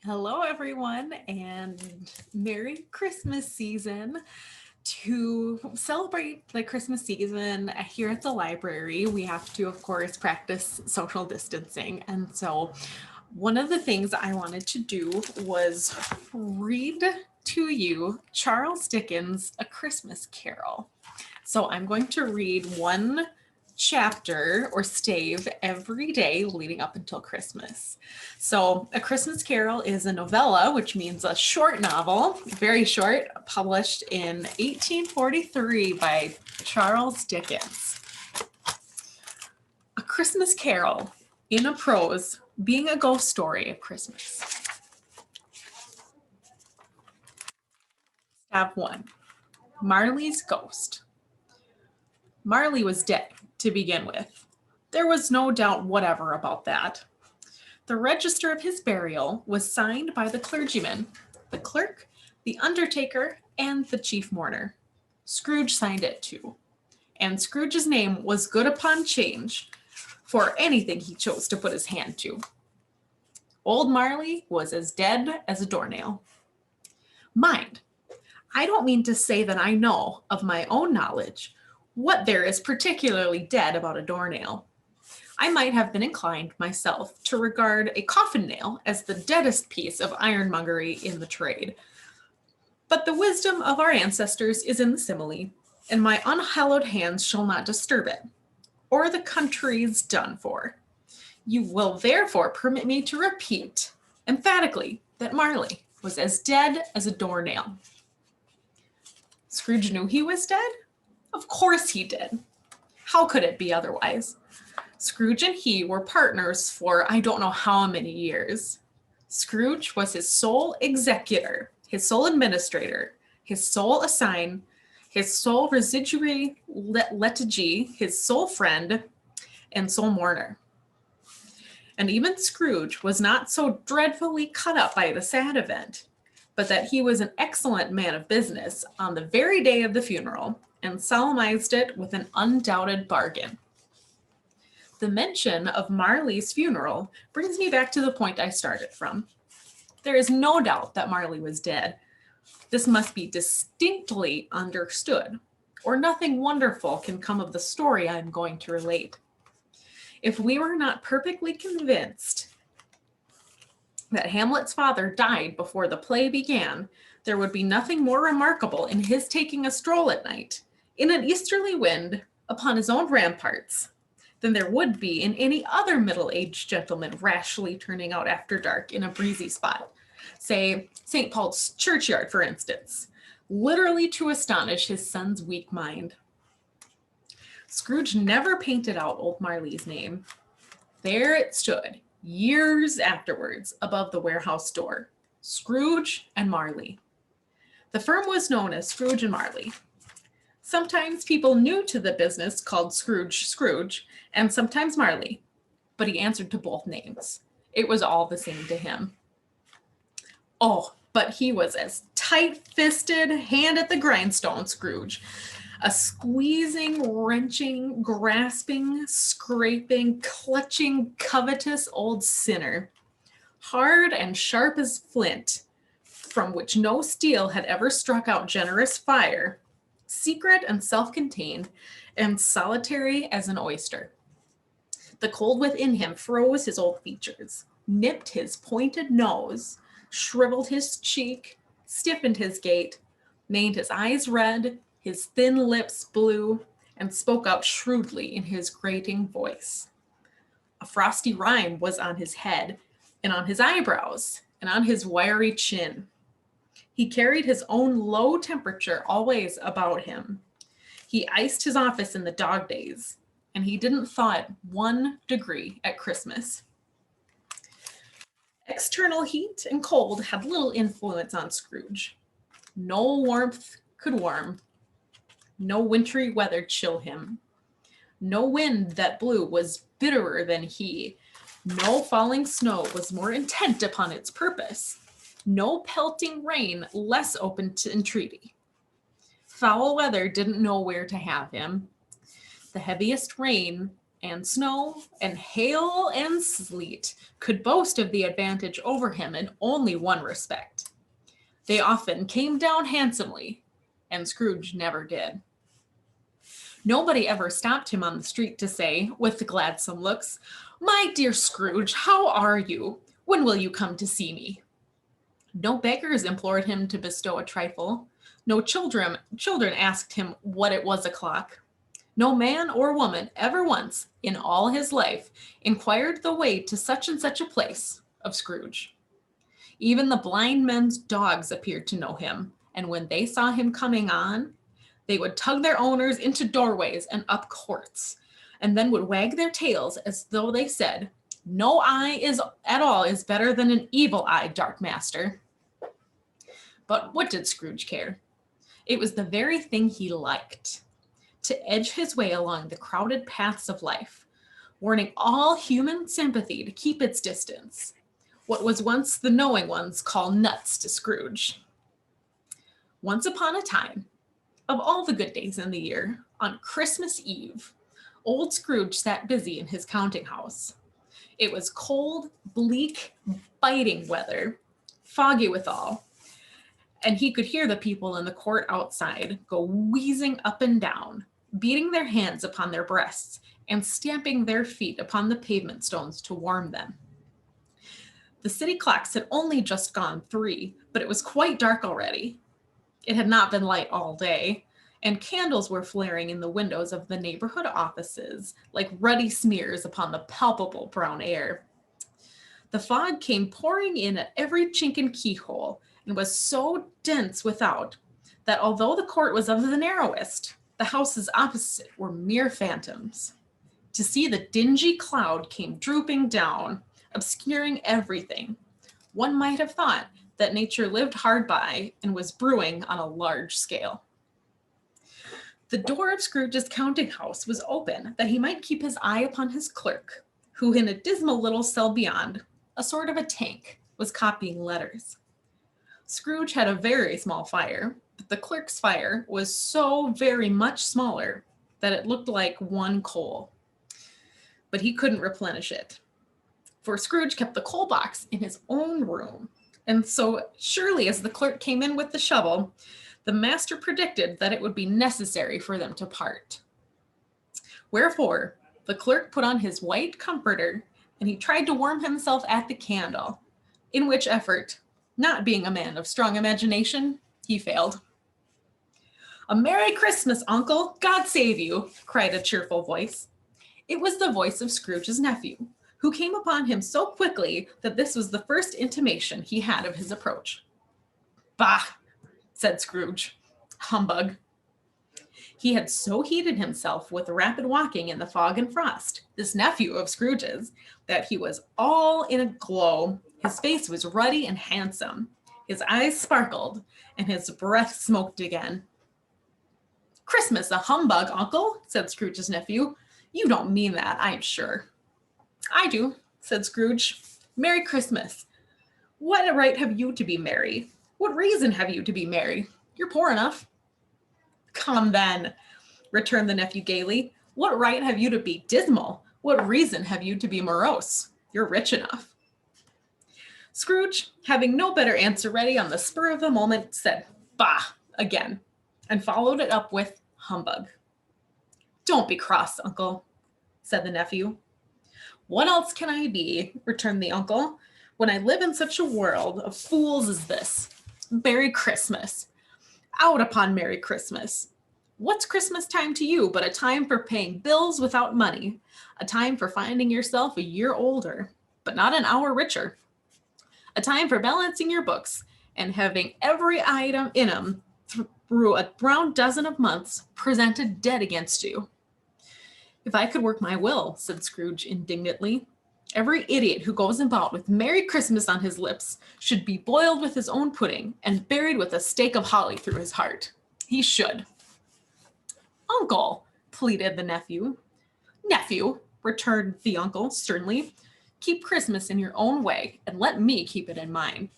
Hello, everyone, and Merry Christmas season. To celebrate the Christmas season here at the library, we have to, of course, practice social distancing. And so, one of the things I wanted to do was read to you Charles Dickens' A Christmas Carol. So, I'm going to read one chapter or stave every day leading up until Christmas. So, A Christmas Carol is a novella, which means a short novel, very short, published in 1843 by Charles Dickens. A Christmas Carol, in a prose, being a ghost story of Christmas. Stave 1. Marley's Ghost. Marley was dead, to begin with. There was no doubt whatever about that. The register of his burial was signed by the clergyman, the clerk, the undertaker, and the chief mourner. Scrooge signed it too. And Scrooge's name was good upon change for anything he chose to put his hand to. Old Marley was as dead as a doornail. Mind, I don't mean to say that I know, of my own knowledge, what there is particularly dead about a doornail. I might have been inclined myself to regard a coffin nail as the deadest piece of ironmongery in the trade. But the wisdom of our ancestors is in the simile, and my unhallowed hands shall not disturb it, or the country's done for. You will therefore permit me to repeat emphatically that Marley was as dead as a doornail. Scrooge knew he was dead? Of course he did. How could it be otherwise? Scrooge and he were partners for I don't know how many years. Scrooge was his sole executor, his sole administrator, his sole assign, his sole residuary legatee, his sole friend, and sole mourner. And even Scrooge was not so dreadfully cut up by the sad event, but that he was an excellent man of business on the very day of the funeral, and solemnized it with an undoubted bargain. The mention of Marley's funeral brings me back to the point I started from. There is no doubt that Marley was dead. This must be distinctly understood, or nothing wonderful can come of the story I am going to relate. If we were not perfectly convinced that Hamlet's father died before the play began, there would be nothing more remarkable in his taking a stroll at night, in an easterly wind, upon his own ramparts, than there would be in any other middle-aged gentleman rashly turning out after dark in a breezy spot, say St. Paul's churchyard, for instance, literally to astonish his son's weak mind. Scrooge never painted out old Marley's name. There it stood, years afterwards, above the warehouse door, Scrooge and Marley. The firm was known as Scrooge and Marley. Sometimes people new to the business called Scrooge, and sometimes Marley, but he answered to both names. It was all the same to him. Oh, but he was as tight-fisted, hand at the grindstone Scrooge, a squeezing, wrenching, grasping, scraping, clutching, covetous old sinner, hard and sharp as flint, from which no steel had ever struck out generous fire, secret and self-contained, and solitary as an oyster. The cold within him froze his old features, nipped his pointed nose, shriveled his cheek, stiffened his gait, made his eyes red, his thin lips blue, and spoke out shrewdly in his grating voice. A frosty rime was on his head, and on his eyebrows, and on his wiry chin. He carried his own low temperature always about him. He iced his office in the dog days, and he didn't thaw it 1 degree at Christmas. External heat and cold had little influence on Scrooge. No warmth could warm. No wintry weather chill him. No wind that blew was bitterer than he. No falling snow was more intent upon its purpose. No pelting rain less open to entreaty. Foul weather didn't know where to have him. The heaviest rain and snow and hail and sleet could boast of the advantage over him in only one respect. They often came down handsomely, and Scrooge never did. Nobody ever stopped him on the street to say, with gladsome looks, "My dear Scrooge, how are you? When will you come to see me?" No beggars implored him to bestow a trifle. No children asked him what it was o'clock. No man or woman ever once, in all his life, inquired the way to such and such a place of Scrooge. Even the blind men's dogs appeared to know him, and when they saw him coming on, they would tug their owners into doorways and up courts, and then would wag their tails as though they said, "No eye is at all is better than an evil eye, dark master." But what did Scrooge care? It was the very thing he liked, to edge his way along the crowded paths of life, warning all human sympathy to keep its distance. What was once the knowing ones call nuts to Scrooge. Once upon a time, of all the good days in the year, on Christmas Eve, old Scrooge sat busy in his counting house. It was cold, bleak, biting weather, foggy withal, and he could hear the people in the court outside go wheezing up and down, beating their hands upon their breasts and stamping their feet upon the pavement stones to warm them. The city clocks had only just gone 3, but it was quite dark already. It had not been light all day, and candles were flaring in the windows of the neighborhood offices like ruddy smears upon the palpable brown air. The fog came pouring in at every chink and keyhole and was so dense without that although the court was of the narrowest, the houses opposite were mere phantoms. To see the dingy cloud came drooping down, obscuring everything. One might have thought that nature lived hard by and was brewing on a large scale. The door of Scrooge's counting house was open that he might keep his eye upon his clerk, who in a dismal little cell beyond, a sort of a tank, was copying letters. Scrooge had a very small fire, but the clerk's fire was so very much smaller that it looked like one coal. But he couldn't replenish it, for Scrooge kept the coal box in his own room, and so surely as the clerk came in with the shovel, the master predicted that it would be necessary for them to part. Wherefore, the clerk put on his white comforter, and he tried to warm himself at the candle, in which effort, not being a man of strong imagination, he failed. "A Merry Christmas, Uncle! God save you!" cried a cheerful voice. It was the voice of Scrooge's nephew, who came upon him so quickly that this was the first intimation he had of his approach. "Bah!" said Scrooge. "Humbug." He had so heated himself with rapid walking in the fog and frost, this nephew of Scrooge's, that he was all in a glow. His face was ruddy and handsome. His eyes sparkled, and his breath smoked again. "Christmas a humbug, Uncle," said Scrooge's nephew. "You don't mean that, I am sure." "I do," said Scrooge. "Merry Christmas. What right have you to be merry? What reason have you to be merry? You're poor enough." "Come then," returned the nephew gaily. "What right have you to be dismal? What reason have you to be morose? You're rich enough." Scrooge, having no better answer ready on the spur of the moment, said "Bah!" again, and followed it up with "Humbug." "Don't be cross, Uncle," said the nephew. "What else can I be," returned the uncle, "when I live in such a world of fools as this? Merry Christmas. Out upon Merry Christmas. What's Christmas time to you but a time for paying bills without money, a time for finding yourself a year older, but not an hour richer, a time for balancing your books and having every item in them through a round dozen of months presented dead against you." "If I could work my will," said Scrooge indignantly, "every idiot who goes about with Merry Christmas on his lips should be boiled with his own pudding and buried with a stake of holly through his heart. He should." "Uncle," pleaded the nephew. "Nephew," returned the uncle sternly, "keep Christmas in your own way and let me keep it in mine."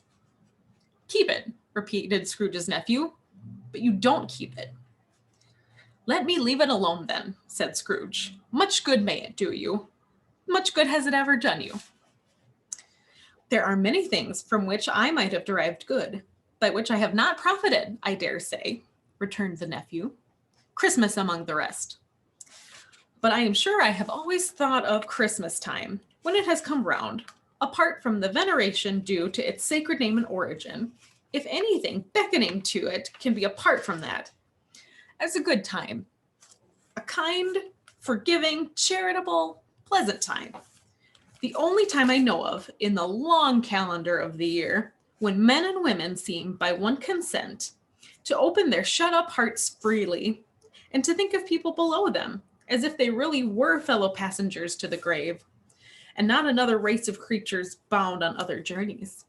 "Keep it," repeated Scrooge's nephew, "but you don't keep it." Let me leave it alone then, said Scrooge. Much good may it do you. Much good has it ever done you. There are many things from which I might have derived good, by which I have not profited, I dare say, returned the nephew. Christmas among the rest. But I am sure I have always thought of Christmas time, when it has come round, apart from the veneration due to its sacred name and origin, if anything beckoning to it can be apart from that, as a good time, a kind, forgiving, charitable, pleasant time. The only time I know of in the long calendar of the year when men and women seem by one consent to open their shut-up hearts freely and to think of people below them as if they really were fellow passengers to the grave and not another race of creatures bound on other journeys.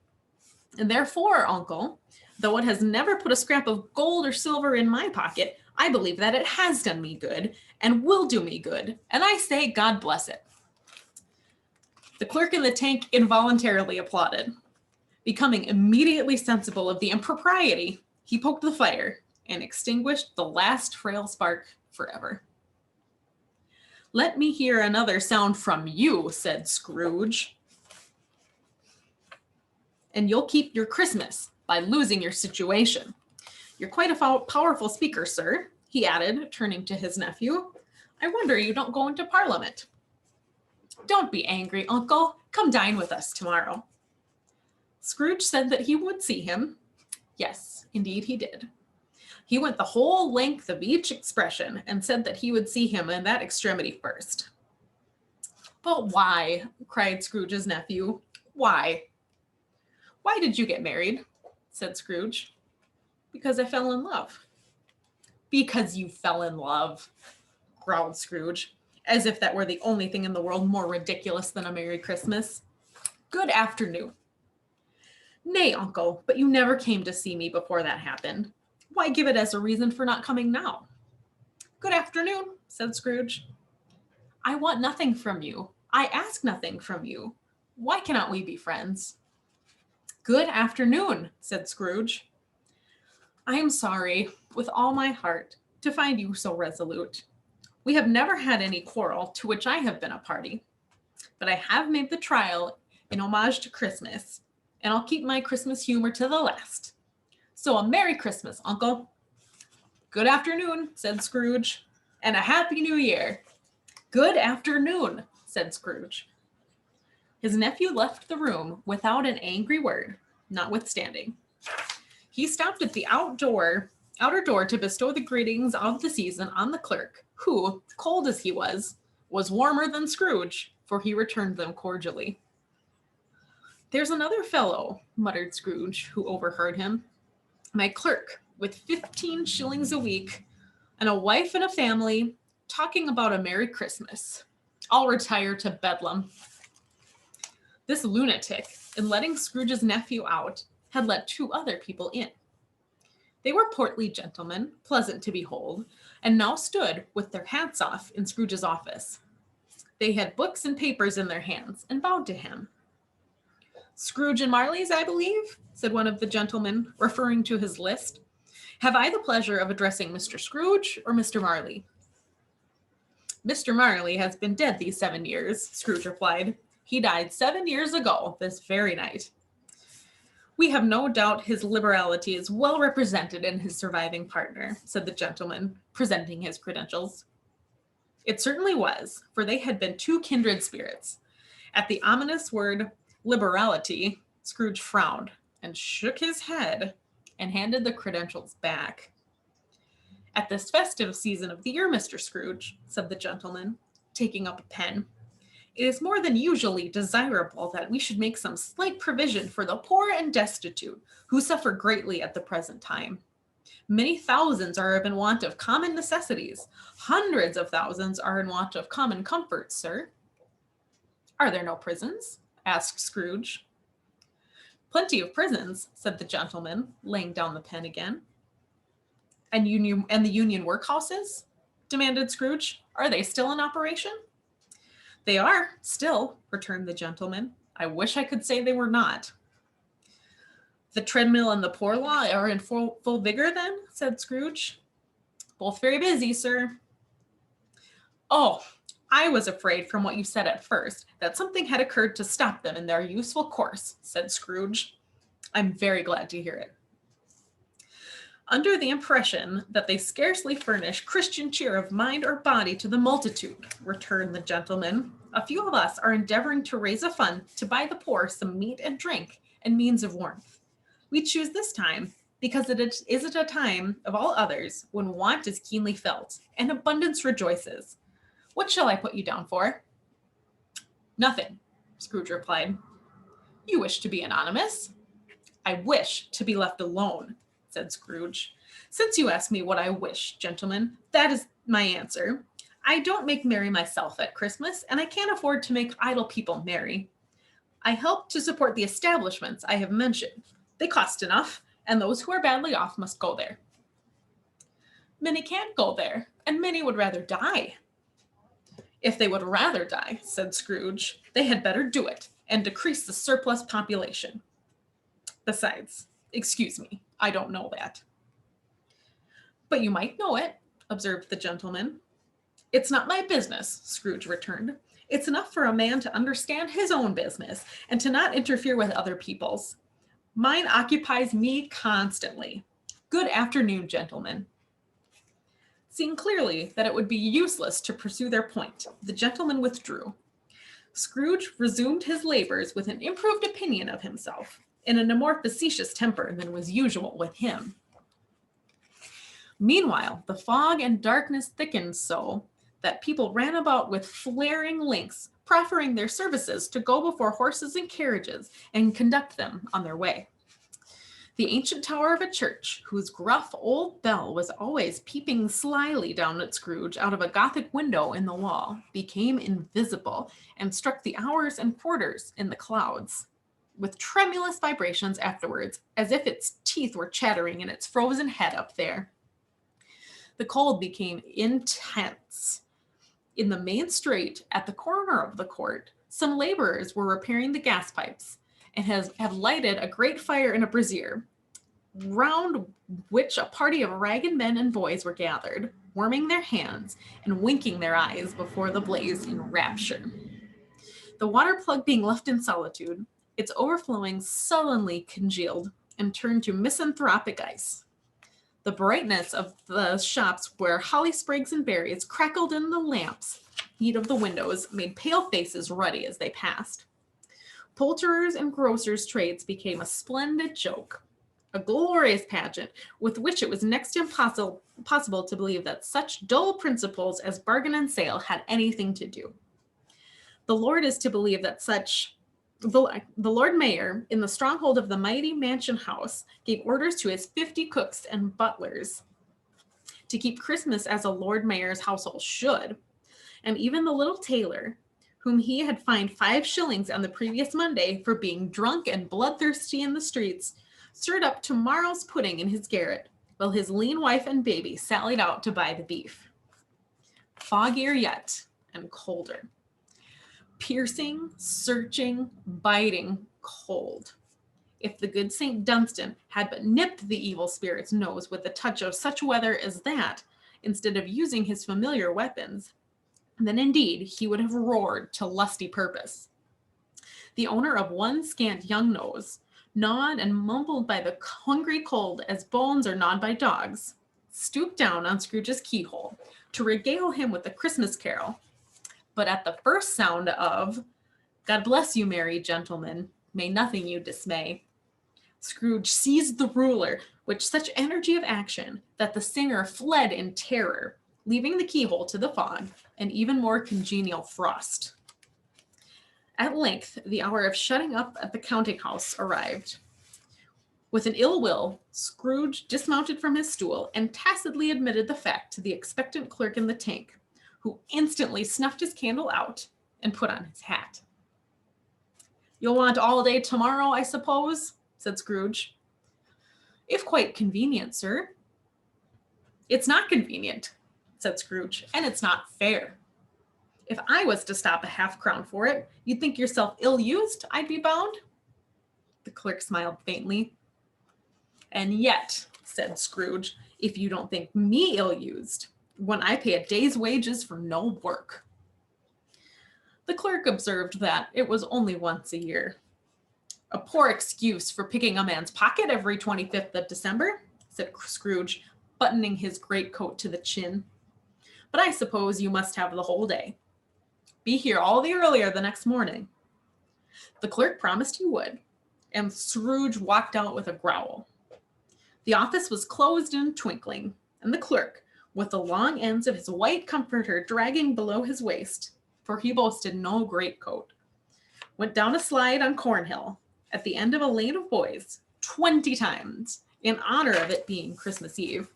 And therefore, uncle, though it has never put a scrap of gold or silver in my pocket, I believe that it has done me good and will do me good, and I say God bless it. The clerk in the tank involuntarily applauded. Becoming immediately sensible of the impropriety, he poked the fire and extinguished the last frail spark forever. Let me hear another sound from you, said Scrooge. And you'll keep your Christmas by losing your situation. You're quite a powerful speaker, sir, he added, turning to his nephew. I wonder you don't go into Parliament. Don't be angry, uncle. Come dine with us tomorrow. Scrooge said that he would see him. Yes, indeed he did. He went the whole length of each expression and said that he would see him in that extremity first. But why? Cried Scrooge's nephew. Why? Why did you get married? Said Scrooge. Because I fell in love. Because you fell in love, growled Scrooge, as if that were the only thing in the world more ridiculous than a Merry Christmas. Good afternoon. Nay, uncle, but you never came to see me before that happened. Why give it as a reason for not coming now? Good afternoon, said Scrooge. I want nothing from you. I ask nothing from you. Why cannot we be friends? Good afternoon, said Scrooge. I am sorry, with all my heart, to find you so resolute. We have never had any quarrel to which I have been a party, but I have made the trial in homage to Christmas, and I'll keep my Christmas humor to the last. So a Merry Christmas, Uncle. Good afternoon, said Scrooge, and a Happy New Year. Good afternoon, said Scrooge. His nephew left the room without an angry word, notwithstanding. He stopped at the outer door to bestow the greetings of the season on the clerk, who, cold as he was warmer than Scrooge, for he returned them cordially. There's another fellow, muttered Scrooge, who overheard him. My clerk, with 15 shillings a week, and a wife and a family, talking about a Merry Christmas. I'll retire to Bedlam. This lunatic, in letting Scrooge's nephew out, had let 2 other people in. They were portly gentlemen, pleasant to behold, and now stood with their hats off in Scrooge's office. They had books and papers in their hands and bowed to him. Scrooge and Marley's, I believe, said one of the gentlemen, referring to his list. Have I the pleasure of addressing Mr. Scrooge or Mr. Marley? Mr. Marley has been dead these 7 years, Scrooge replied. He died 7 years ago, this very night. We have no doubt his liberality is well represented in his surviving partner, said the gentleman, presenting his credentials. It certainly was, for they had been 2 kindred spirits. At the ominous word liberality, Scrooge frowned and shook his head and handed the credentials back. At this festive season of the year, Mr. Scrooge, said the gentleman, taking up a pen, it is more than usually desirable that we should make some slight provision for the poor and destitute who suffer greatly at the present time. Many thousands are in want of common necessities. Hundreds of thousands are in want of common comforts, sir. Are there no prisons? Asked Scrooge. Plenty of prisons, said the gentleman, laying down the pen again. And the union workhouses? Demanded Scrooge. Are they still in operation? They are, still, returned the gentleman. I wish I could say they were not. The treadmill and the poor law are in full vigor, then? Said Scrooge. Both very busy, sir. Oh, I was afraid from what you said at first that something had occurred to stop them in their useful course, said Scrooge. I'm very glad to hear it. Under the impression that they scarcely furnish Christian cheer of mind or body to the multitude, returned the gentleman, a few of us are endeavoring to raise a fund to buy the poor some meat and drink and means of warmth. We choose this time because it is at a time of all others when want is keenly felt and abundance rejoices. What shall I put you down for? Nothing, Scrooge replied. You wish to be anonymous? I wish to be left alone, said Scrooge. Since you ask me what I wish, gentlemen, that is my answer. I don't make merry myself at Christmas, and I can't afford to make idle people merry. I help to support the establishments I have mentioned. They cost enough, and those who are badly off must go there. Many can't go there, and many would rather die. If they would rather die, said Scrooge, they had better do it and decrease the surplus population. Besides, excuse me, I don't know that. But you might know it, observed the gentleman. It's not my business, Scrooge returned. It's enough for a man to understand his own business and to not interfere with other people's. Mine occupies me constantly. Good afternoon, gentlemen. Seeing clearly that it would be useless to pursue their point, the gentleman withdrew. Scrooge resumed his labors with an improved opinion of himself, and in a more facetious temper than was usual with him. Meanwhile, the fog and darkness thickened so that people ran about with flaring links, proffering their services to go before horses and carriages and conduct them on their way. The ancient tower of a church, whose gruff old bell was always peeping slyly down at Scrooge out of a Gothic window in the wall, became invisible and struck the hours and quarters in the clouds, with tremulous vibrations afterwards, as if its teeth were chattering in its frozen head up there. The cold became intense. In the main street, at the corner of the court, some laborers were repairing the gas pipes, and have lighted a great fire in a brazier, round which a party of ragged men and boys were gathered, warming their hands and winking their eyes before the blaze in rapture. The water plug being left in solitude, its overflowing sullenly congealed and turned to misanthropic ice. The brightness of the shops where holly sprigs and berries crackled in the lamps heat of the windows made pale faces ruddy as they passed. Poulterers' and grocers' trades became a splendid joke, a glorious pageant with which it was next to impossible to believe that such dull principles as bargain and sale had anything to do. The Lord is to believe that the Lord Mayor, in the stronghold of the mighty mansion house, gave orders to his 50 cooks and butlers to keep Christmas as a Lord Mayor's household should, and even the little tailor, whom he had fined 5 shillings on the previous Monday for being drunk and bloodthirsty in the streets, stirred up tomorrow's pudding in his garret, while his lean wife and baby sallied out to buy the beef. Foggier yet, and colder. Piercing, searching, biting, cold. If the good St. Dunstan had but nipped the evil spirit's nose with a touch of such weather as that, instead of using his familiar weapons, then indeed he would have roared to lusty purpose. The owner of one scant young nose, gnawed and mumbled by the hungry cold as bones are gnawed by dogs, stooped down on Scrooge's keyhole to regale him with the Christmas carol. But at the first sound of "God bless you, merry gentlemen, may nothing you dismay," Scrooge seized the ruler with such energy of action that the singer fled in terror, leaving the keyhole to the fog and even more congenial frost. At length, the hour of shutting up at the counting house arrived. With an ill will, Scrooge dismounted from his stool and tacitly admitted the fact to the expectant clerk in the tank, who instantly snuffed his candle out and put on his hat. "You'll want all day tomorrow, I suppose?" said Scrooge. "If quite convenient, sir." "It's not convenient," said Scrooge, "and it's not fair. If I was to stop a half-crown for it, you'd think yourself ill-used, I'd be bound?" The clerk smiled faintly. "And yet," said Scrooge, if you don't think me ill-used, when I pay a day's wages for no work. The clerk observed that it was only once a year. A poor excuse for picking a man's pocket every 25th of December, said Scrooge, buttoning his greatcoat to the chin. But I suppose you must have the whole day. Be here all the earlier the next morning. The clerk promised he would, and Scrooge walked out with a growl. The office was closed in a twinkling, and the clerk, with the long ends of his white comforter dragging below his waist, for he boasted no greatcoat, went down a slide on Cornhill, at the end of a lane of boys, 20 times, in honor of it being Christmas Eve,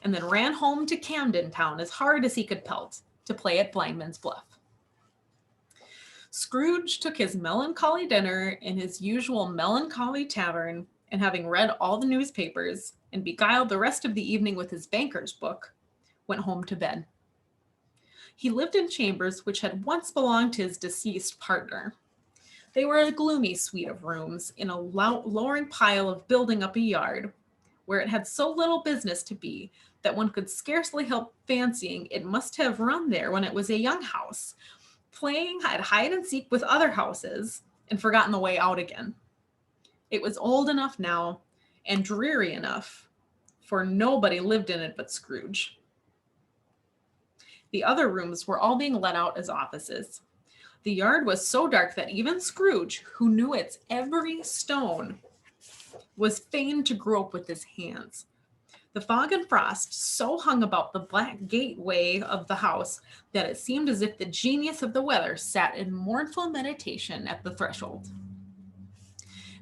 and then ran home to Camden Town as hard as he could pelt to play at Blindman's Bluff. Scrooge took his melancholy dinner in his usual melancholy tavern, and having read all the newspapers and beguiled the rest of the evening with his banker's book, went home to bed. He lived in chambers which had once belonged to his deceased partner. They were a gloomy suite of rooms in a lowering pile of building up a yard, where it had so little business to be that one could scarcely help fancying it must have run there when it was a young house, playing at hide and seek with other houses, and forgotten the way out again. It was old enough now, and dreary enough, for nobody lived in it but Scrooge. The other rooms were all being let out as offices. The yard was so dark that even Scrooge, who knew its every stone, was fain to grope with his hands. The fog and frost so hung about the black gateway of the house that it seemed as if the genius of the weather sat in mournful meditation at the threshold.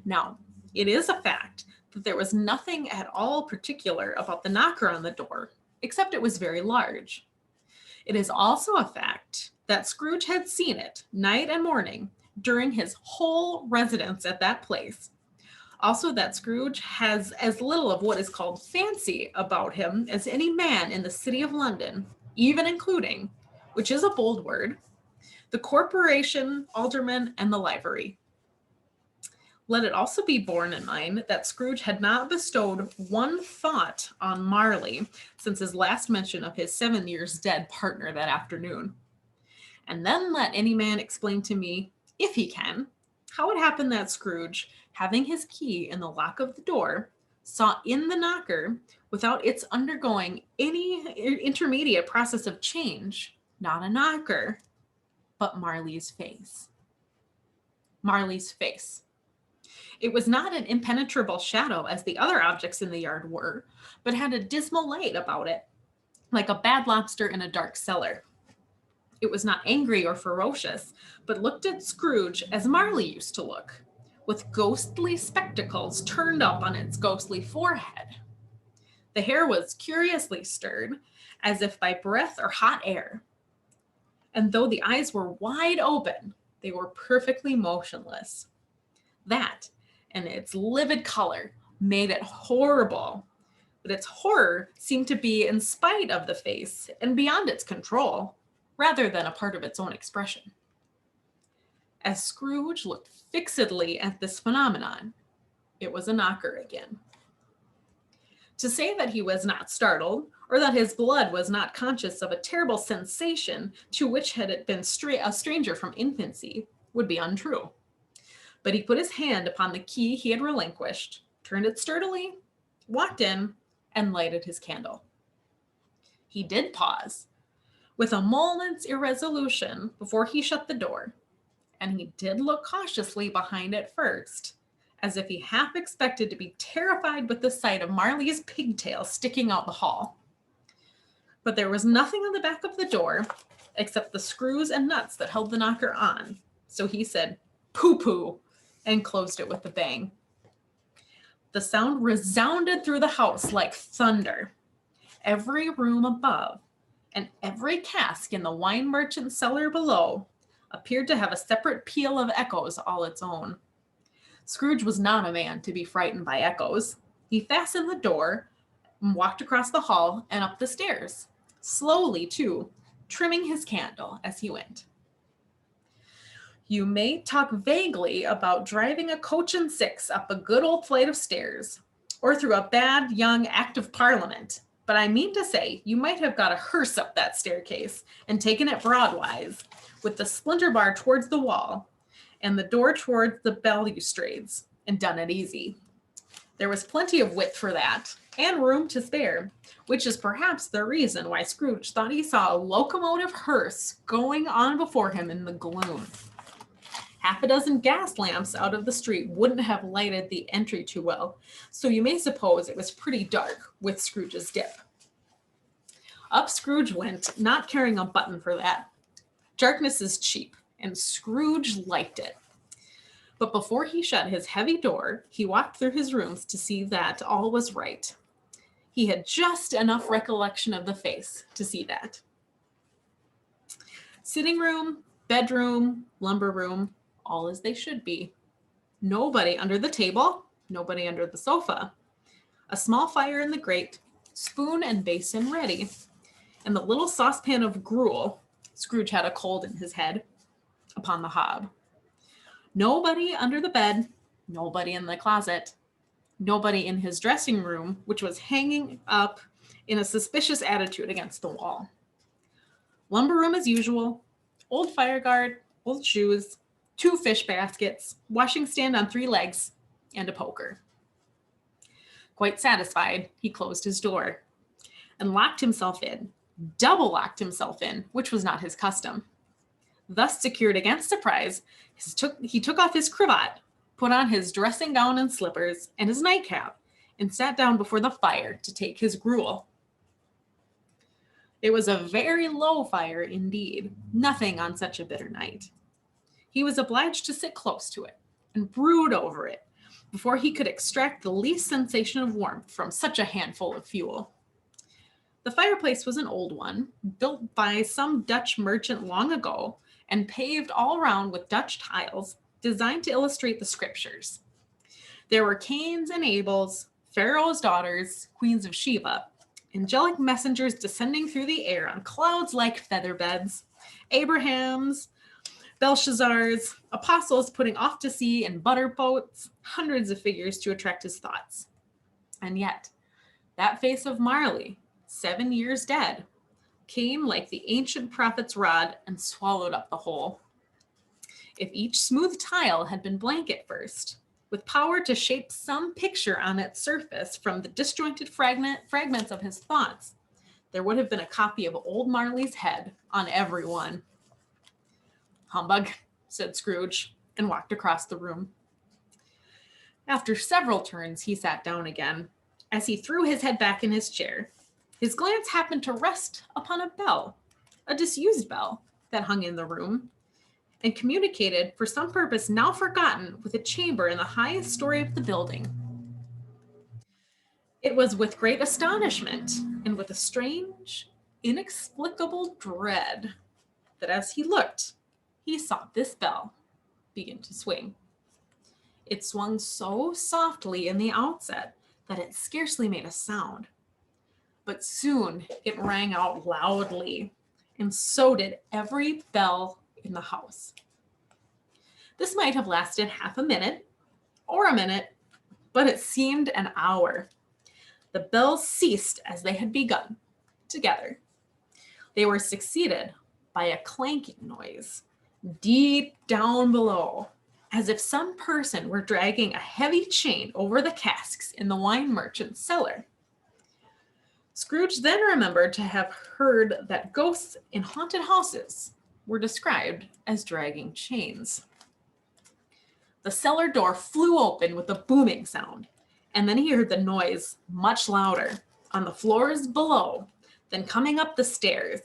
Now, it is a fact that there was nothing at all particular about the knocker on the door, except it was very large. It is also a fact that Scrooge had seen it night and morning during his whole residence at that place. Also that Scrooge has as little of what is called fancy about him as any man in the city of London, even including, which is a bold word, the corporation, aldermen, and the livery. Let it also be borne in mind that Scrooge had not bestowed one thought on Marley since his last mention of his 7 years dead partner that afternoon. And then let any man explain to me, if he can, how it happened that Scrooge, having his key in the lock of the door, saw in the knocker, without its undergoing any intermediate process of change, not a knocker, but Marley's face. Marley's face. It was not an impenetrable shadow as the other objects in the yard were, but had a dismal light about it, like a bad lobster in a dark cellar. It was not angry or ferocious, but looked at Scrooge as Marley used to look, with ghostly spectacles turned up on its ghostly forehead. The hair was curiously stirred, as if by breath or hot air. And though the eyes were wide open, they were perfectly motionless. That, and its livid color, made it horrible. But its horror seemed to be in spite of the face and beyond its control, rather than a part of its own expression. As Scrooge looked fixedly at this phenomenon, it was a knocker again. To say that he was not startled, or that his blood was not conscious of a terrible sensation to which had it been a stranger from infancy, would be untrue. But he put his hand upon the key he had relinquished, turned it sturdily, walked in, and lighted his candle. He did pause, with a moment's irresolution before he shut the door, and he did look cautiously behind it first, as if he half expected to be terrified with the sight of Marley's pigtail sticking out the hall. But there was nothing on the back of the door except the screws and nuts that held the knocker on, so he said, "Pooh-pooh," and closed it with a bang. The sound resounded through the house like thunder. Every room above and every cask in the wine merchant's cellar below appeared to have a separate peal of echoes all its own. Scrooge was not a man to be frightened by echoes. He fastened the door and walked across the hall and up the stairs, slowly too, trimming his candle as he went. You may talk vaguely about driving a coach and six up a good old flight of stairs, or through a bad young Act of Parliament, but I mean to say you might have got a hearse up that staircase and taken it broadwise, with the splinter bar towards the wall and the door towards the balustrades, and done it easy. There was plenty of width for that, and room to spare, which is perhaps the reason why Scrooge thought he saw a locomotive hearse going on before him in the gloom. Half a dozen gas lamps out of the street wouldn't have lighted the entry too well, so you may suppose it was pretty dark with Scrooge's dip. Up Scrooge went, not caring a button for that. Darkness is cheap, and Scrooge liked it. But before he shut his heavy door, he walked through his rooms to see that all was right. He had just enough recollection of the face to see that. Sitting room, bedroom, lumber room, all as they should be. Nobody under the table, nobody under the sofa. A small fire in the grate, spoon and basin ready, and the little saucepan of gruel, Scrooge had a cold in his head, upon the hob. Nobody under the bed, nobody in the closet, nobody in his dressing room, which was hanging up in a suspicious attitude against the wall. Lumber room as usual, old fire guard, old shoes, 2 fish baskets, washing stand on 3 legs, and a poker. Quite satisfied, he closed his door and locked himself in, double locked himself in, which was not his custom. Thus secured against surprise, he took off his cravat, put on his dressing gown and slippers, and his nightcap, and sat down before the fire to take his gruel. It was a very low fire indeed, nothing on such a bitter night. He was obliged to sit close to it and brood over it before he could extract the least sensation of warmth from such a handful of fuel. The fireplace was an old one, built by some Dutch merchant long ago, and paved all round with Dutch tiles, designed to illustrate the scriptures. There were Cains and Abels, Pharaoh's daughters, queens of Sheba, angelic messengers descending through the air on clouds like feather beds, Abrahams, Belshazzars, apostles putting off to sea in butter boats, hundreds of figures to attract his thoughts. And yet, that face of Marley, 7 years dead, came like the ancient prophet's rod and swallowed up the whole. If each smooth tile had been blank at first, with power to shape some picture on its surface from the disjointed fragments of his thoughts, there would have been a copy of old Marley's head on every one. Humbug, said Scrooge, and walked across the room. After several turns, he sat down again. As he threw his head back in his chair, his glance happened to rest upon a bell, a disused bell that hung in the room, and communicated for some purpose now forgotten with a chamber in the highest story of the building. It was with great astonishment and with a strange, inexplicable dread that as he looked, he saw this bell begin to swing. It swung so softly in the outset that it scarcely made a sound. But soon it rang out loudly, and so did every bell in the house. This might have lasted half a minute or a minute, but it seemed an hour. The bells ceased as they had begun, together. They were succeeded by a clanking noise, deep down below, as if some person were dragging a heavy chain over the casks in the wine merchant's cellar. Scrooge then remembered to have heard that ghosts in haunted houses were described as dragging chains. The cellar door flew open with a booming sound, and then he heard the noise much louder on the floors below, then coming up the stairs,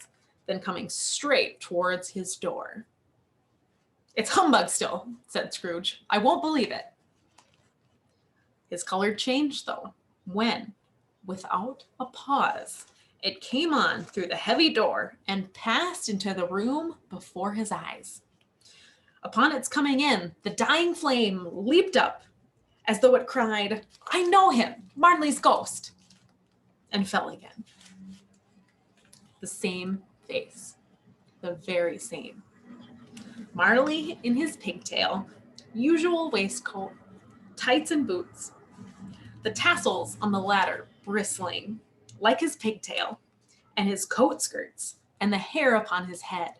then coming straight towards his door. It's humbug still, said Scrooge. I won't believe it. His color changed, though, when, without a pause, it came on through the heavy door and passed into the room before his eyes. Upon its coming in, the dying flame leaped up as though it cried, I know him, Marley's ghost, and fell again. The same face, the very same. Marley in his pigtail, usual waistcoat, tights and boots, the tassels on the latter bristling, like his pigtail, and his coat skirts, and the hair upon his head.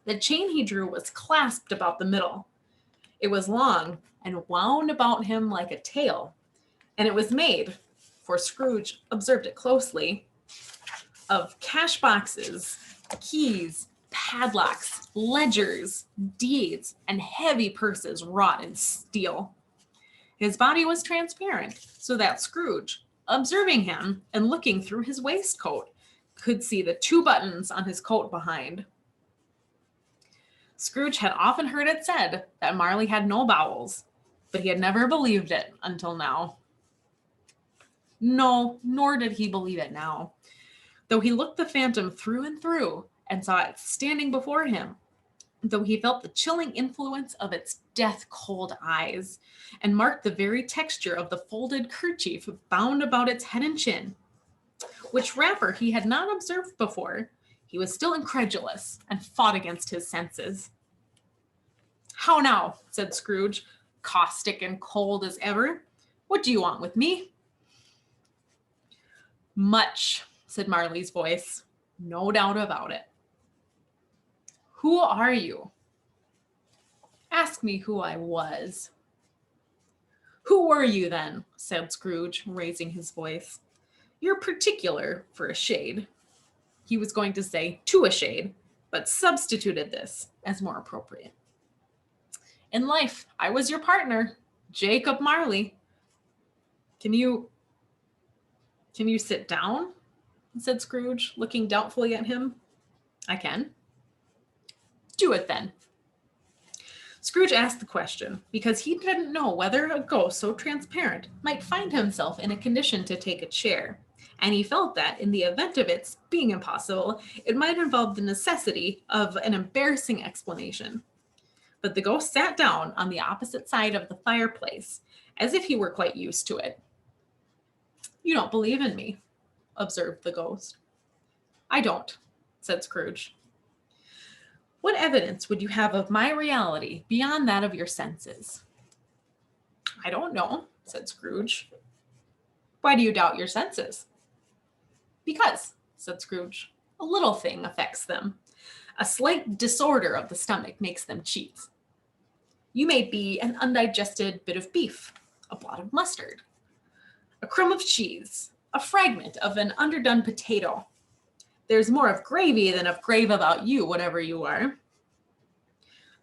The chain he drew was clasped about the middle. It was long and wound about him like a tail, and it was made, for Scrooge observed it closely, of cash boxes, keys, padlocks, ledgers, deeds, and heavy purses wrought in steel. His body was transparent, so that Scrooge, observing him and looking through his waistcoat, could see the 2 buttons on his coat behind. Scrooge had often heard it said that Marley had no bowels, but he had never believed it until now. No, nor did he believe it now, though he looked the phantom through and through and saw it standing before him, though he felt the chilling influence of its death-cold eyes, and marked the very texture of the folded kerchief bound about its head and chin, which wrapper he had not observed before. He was still incredulous and fought against his senses. "How now?" said Scrooge, caustic and cold as ever. "What do you want with me?" "Much," said Marley's voice. "No doubt about it." "Who are you?" "Ask me who I was." "Who were you then?" said Scrooge, raising his voice. "You're particular for a shade." He was going to say "to a shade," but substituted this as more appropriate. "In life, I was your partner, Jacob Marley." Can you sit down?" said Scrooge, looking doubtfully at him. "I can." "Do it then." Scrooge asked the question because he didn't know whether a ghost so transparent might find himself in a condition to take a chair, and he felt that in the event of its being impossible, it might involve the necessity of an embarrassing explanation. But the ghost sat down on the opposite side of the fireplace, as if he were quite used to it. "You don't believe in me," observed the ghost. "I don't," said Scrooge. "What evidence would you have of my reality beyond that of your senses?" "I don't know," said Scrooge. "Why do you doubt your senses?" "Because," said Scrooge, "a little thing affects them. A slight disorder of the stomach makes them cheats. You may be an undigested bit of beef, a blot of mustard, a crumb of cheese, a fragment of an underdone potato. There's more of gravy than of grave about you, whatever you are."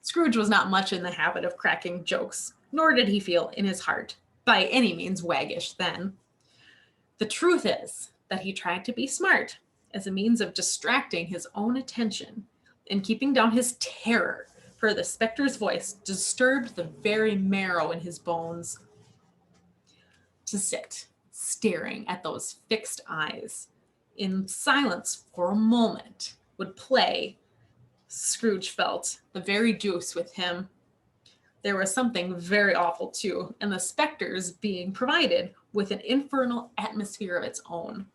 Scrooge was not much in the habit of cracking jokes, nor did he feel in his heart by any means waggish then. The truth is that he tried to be smart as a means of distracting his own attention and keeping down his terror, for the specter's voice disturbed the very marrow in his bones. To sit staring at those fixed eyes in silence for a moment would play, Scrooge felt, the very deuce with him. There was something very awful, too, in the specter's being provided with an infernal atmosphere of its own.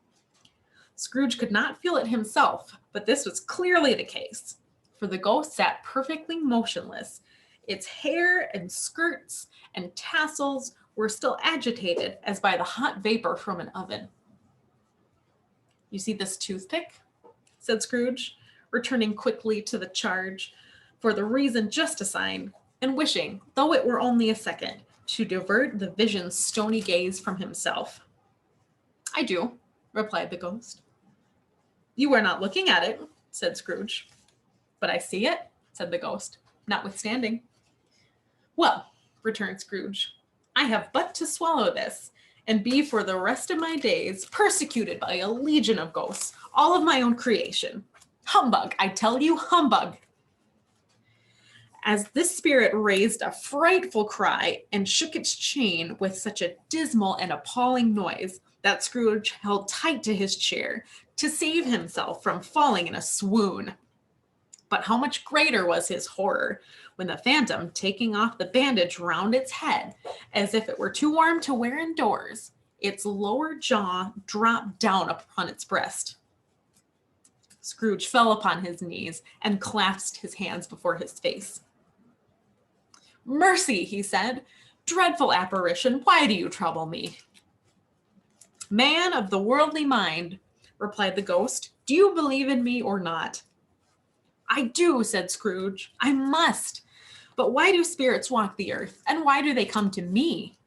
Scrooge could not feel it himself, but this was clearly the case, for the ghost sat perfectly motionless. Its hair and skirts and tassels were still agitated as by the hot vapor from an oven. "You see this toothpick?" said Scrooge, returning quickly to the charge for the reason just assigned, and wishing, though it were only a second, to divert the vision's stony gaze from himself. "I do," replied the ghost. "You are not looking at it," said Scrooge. "But I see it," said the ghost, notwithstanding. "Well," returned Scrooge, "I have but to swallow this, and be for the rest of my days persecuted by a legion of ghosts, all of my own creation. Humbug, I tell you, humbug!" As this spirit raised a frightful cry and shook its chain with such a dismal and appalling noise that Scrooge held tight to his chair to save himself from falling in a swoon. But how much greater was his horror when the phantom, taking off the bandage round its head, as if it were too warm to wear indoors, its lower jaw dropped down upon its breast. Scrooge fell upon his knees and clasped his hands before his face. "Mercy," he said. "Dreadful apparition, why do you trouble me?" Man of the worldly mind, replied the ghost, do you believe in me or not? I do, said Scrooge. I must. But why do spirits walk the earth, and why do they come to me?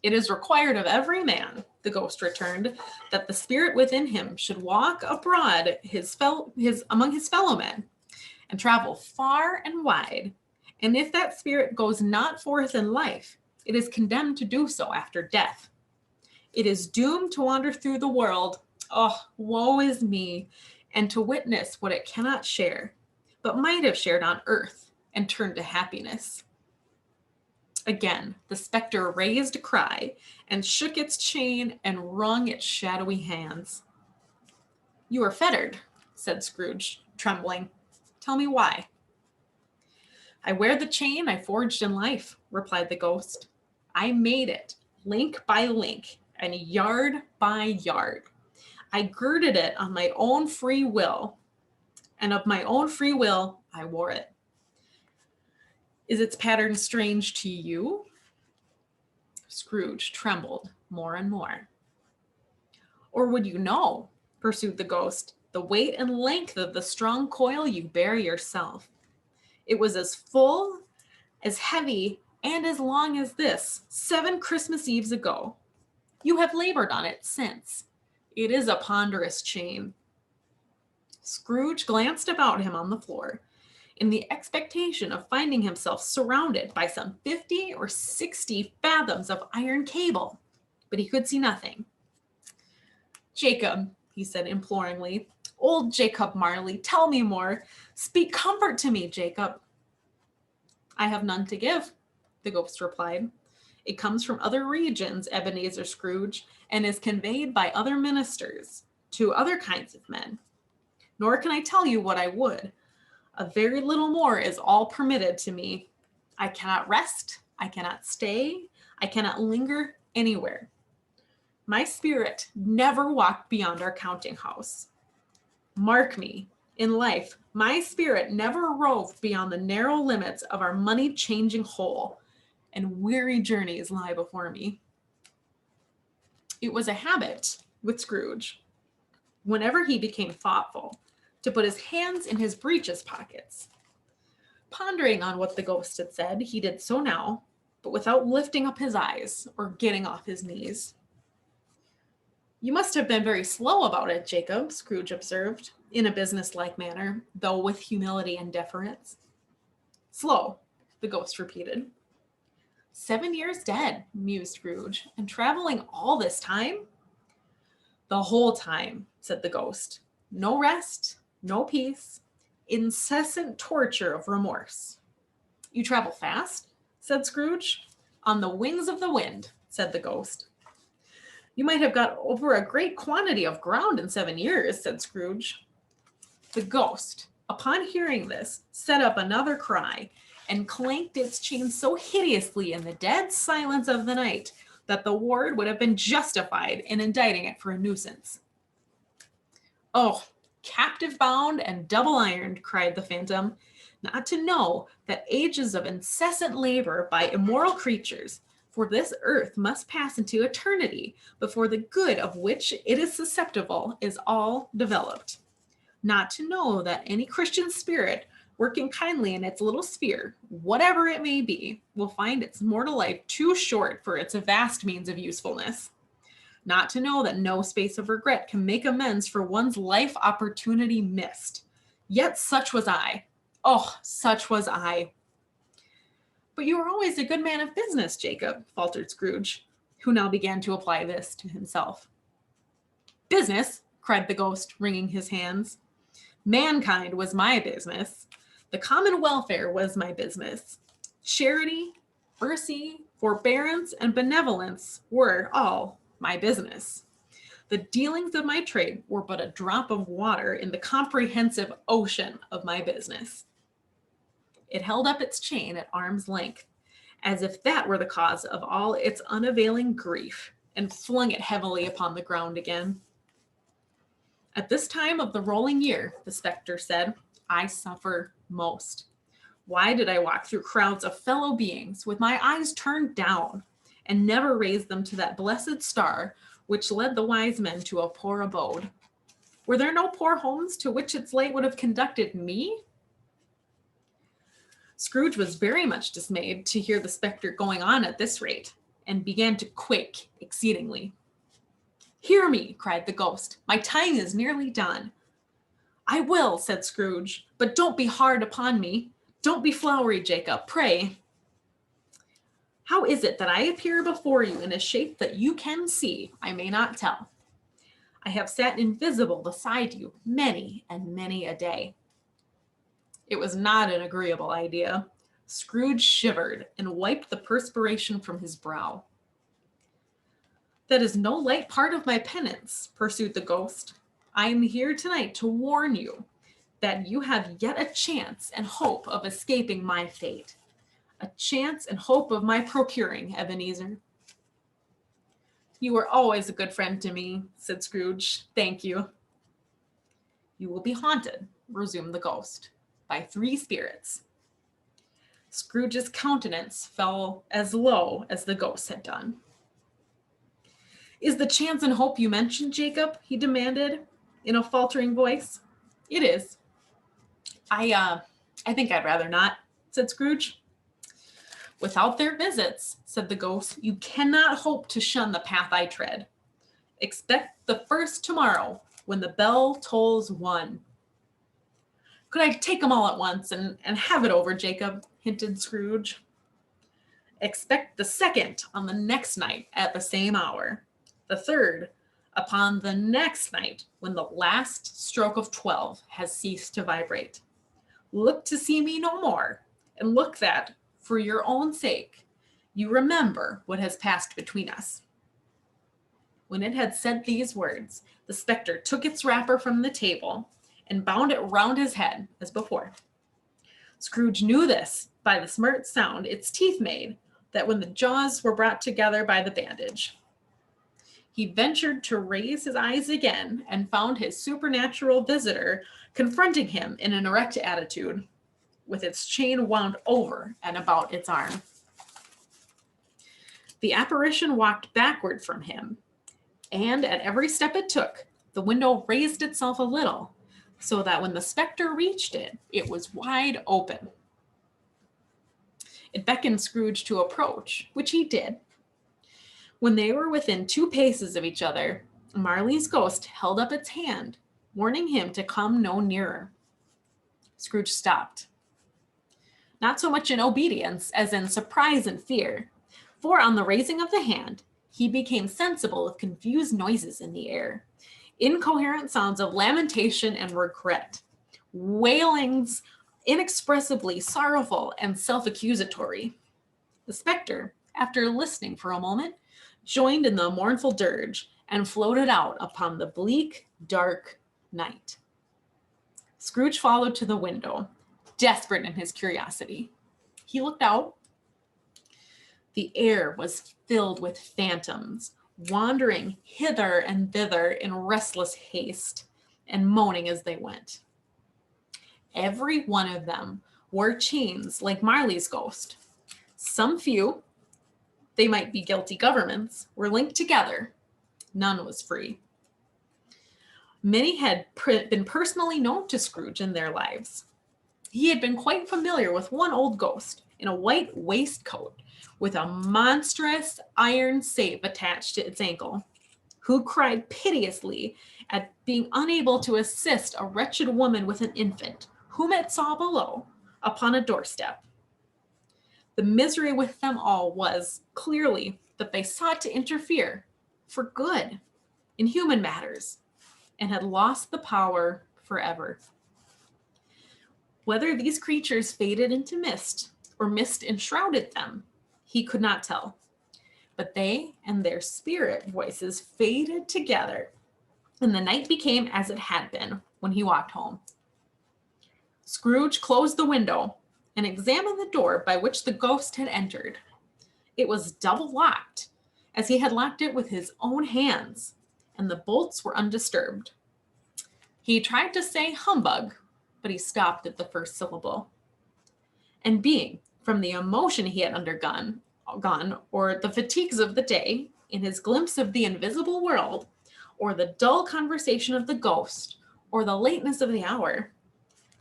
It is required of every man, the ghost returned, that the spirit within him should walk abroad among his fellow men, and travel far and wide. And if that spirit goes not forth in life, it is condemned to do so after death. It is doomed to wander through the world, oh, woe is me, and to witness what it cannot share, but might have shared on earth and turned to happiness. Again, the spectre raised a cry and shook its chain and wrung its shadowy hands. You are fettered, said Scrooge, trembling. Tell me why. I wear the chain I forged in life, replied the ghost. I made it, link by link, and yard by yard. I girded it on my own free will, and of my own free will I wore it. Is its pattern strange to you? Scrooge trembled more and more. Or would you know, pursued the ghost, the weight and length of the strong coil you bear yourself? It was as full, as heavy, and as long as this 7 Christmas Eves ago. You have labored on it since. It is a ponderous chain. Scrooge glanced about him on the floor, in the expectation of finding himself surrounded by some 50 or 60 fathoms of iron cable, but he could see nothing. Jacob, he said imploringly, old Jacob Marley, tell me more. Speak comfort to me, Jacob. I have none to give, the ghost replied. It comes from other regions, Ebenezer Scrooge, and is conveyed by other ministers to other kinds of men. Nor can I tell you what I would. A very little more is all permitted to me. I cannot rest, I cannot stay, I cannot linger anywhere. My spirit never walked beyond our counting house. Mark me, in life, my spirit never roved beyond the narrow limits of our money-changing hole, and weary journeys lie before me. It was a habit with Scrooge, whenever he became thoughtful, to put his hands in his breeches pockets. Pondering on what the ghost had said, he did so now, but without lifting up his eyes or getting off his knees. You must have been very slow about it, Jacob, Scrooge observed, in a business-like manner, though with humility and deference. Slow, the ghost repeated. 7 years dead, mused Scrooge, and traveling all this time? The whole time, said the ghost. No rest, no peace, incessant torture of remorse. You travel fast, said Scrooge. On the wings of the wind, said the ghost. You might have got over a great quantity of ground in 7 years, said Scrooge. The ghost, upon hearing this, set up another cry and clanked its chain so hideously in the dead silence of the night that the ward would have been justified in indicting it for a nuisance. Oh, captive bound and double ironed, cried the phantom, not to know that ages of incessant labor by immoral creatures, for this earth must pass into eternity before the good of which it is susceptible is all developed. Not to know that any Christian spirit working kindly in its little sphere, whatever it may be, will find its mortal life too short for its vast means of usefulness. Not to know that no space of regret can make amends for one's life opportunity missed. Yet such was I. Oh, such was I. But you were always a good man of business, Jacob, faltered Scrooge, who now began to apply this to himself. Business, cried the ghost, wringing his hands. Mankind was my business. The common welfare was my business. Charity, mercy, forbearance, and benevolence were all my business. The dealings of my trade were but a drop of water in the comprehensive ocean of my business. It held up its chain at arm's length, as if that were the cause of all its unavailing grief, and flung it heavily upon the ground again. At this time of the rolling year, the spectre said, I suffer most. Why did I walk through crowds of fellow beings with my eyes turned down and never raise them to that blessed star which led the wise men to a poor abode. Were there no poor homes to which its light would have conducted me? Scrooge was very much dismayed to hear the spectre going on at this rate, and began to quake exceedingly. "Hear me," cried the ghost. "My time is nearly done." "I will," said Scrooge, "but don't be hard upon me. Don't be flowery, Jacob, pray." "How is it that I appear before you in a shape that you can see? I may not tell. I have sat invisible beside you many and many a day." It was not an agreeable idea. Scrooge shivered and wiped the perspiration from his brow. "That is no light part of my penance," pursued the ghost. "I am here tonight to warn you that you have yet a chance and hope of escaping my fate. A chance and hope of my procuring, Ebenezer." "You were always a good friend to me," said Scrooge. "Thank you." "You will be haunted," resumed the ghost, "by 3 spirits." Scrooge's countenance fell as low as the ghost had done. "Is the chance and hope you mentioned, Jacob?" he demanded in a faltering voice. "It is." I think I'd rather not," said Scrooge. "Without their visits," said the ghost, "you cannot hope to shun the path I tread. Expect the first tomorrow when the bell tolls 1. "Could I take 'em all at once and have it over, Jacob?" hinted Scrooge. "Expect the second on the next night at the same hour. The third upon the next night when the last stroke of 12 has ceased to vibrate. Look to see me no more, and look that, for your own sake, you remember what has passed between us." When it had said these words, the spectre took its wrapper from the table and bound it round his head as before. Scrooge knew this by the smart sound its teeth made that when the jaws were brought together by the bandage. He ventured to raise his eyes again and found his supernatural visitor confronting him in an erect attitude, with its chain wound over and about its arm. The apparition walked backward from him, and at every step it took, the window raised itself a little, so that when the spectre reached it, it was wide open. It beckoned Scrooge to approach, which he did. When they were within 2 paces of each other, Marley's ghost held up its hand, warning him to come no nearer. Scrooge stopped. Not so much in obedience as in surprise and fear, for on the raising of the hand, he became sensible of confused noises in the air, incoherent sounds of lamentation and regret, wailings inexpressibly sorrowful and self-accusatory. The spectre, after listening for a moment, joined in the mournful dirge and floated out upon the bleak, dark night. Scrooge followed to the window, desperate in his curiosity. He looked out. The air was filled with phantoms, wandering hither and thither in restless haste, and moaning as they went. Every one of them wore chains like Marley's ghost. Some few, they might be guilty governments, were linked together. None was free. Many had been personally known to Scrooge in their lives. He had been quite familiar with one old ghost in a white waistcoat with a monstrous iron safe attached to its ankle, who cried piteously at being unable to assist a wretched woman with an infant, whom it saw below upon a doorstep. The misery with them all was, clearly, that they sought to interfere, for good, in human matters, and had lost the power forever. Whether these creatures faded into mist, or mist enshrouded them, he could not tell. But they and their spirit voices faded together, and the night became as it had been when he walked home. Scrooge closed the window and examined the door by which the ghost had entered. It was double locked, as he had locked it with his own hands, and the bolts were undisturbed. He tried to say humbug, but he stopped at the first syllable. And being, from the emotion he had undergone, or the fatigues of the day, in his glimpse of the invisible world, or the dull conversation of the ghost, or the lateness of the hour,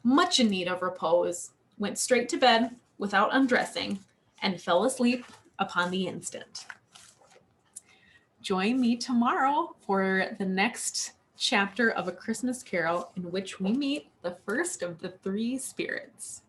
much in need of repose, went straight to bed without undressing, and fell asleep upon the instant. Join me tomorrow for the next chapter of A Christmas Carol, in which we meet the first of the three spirits.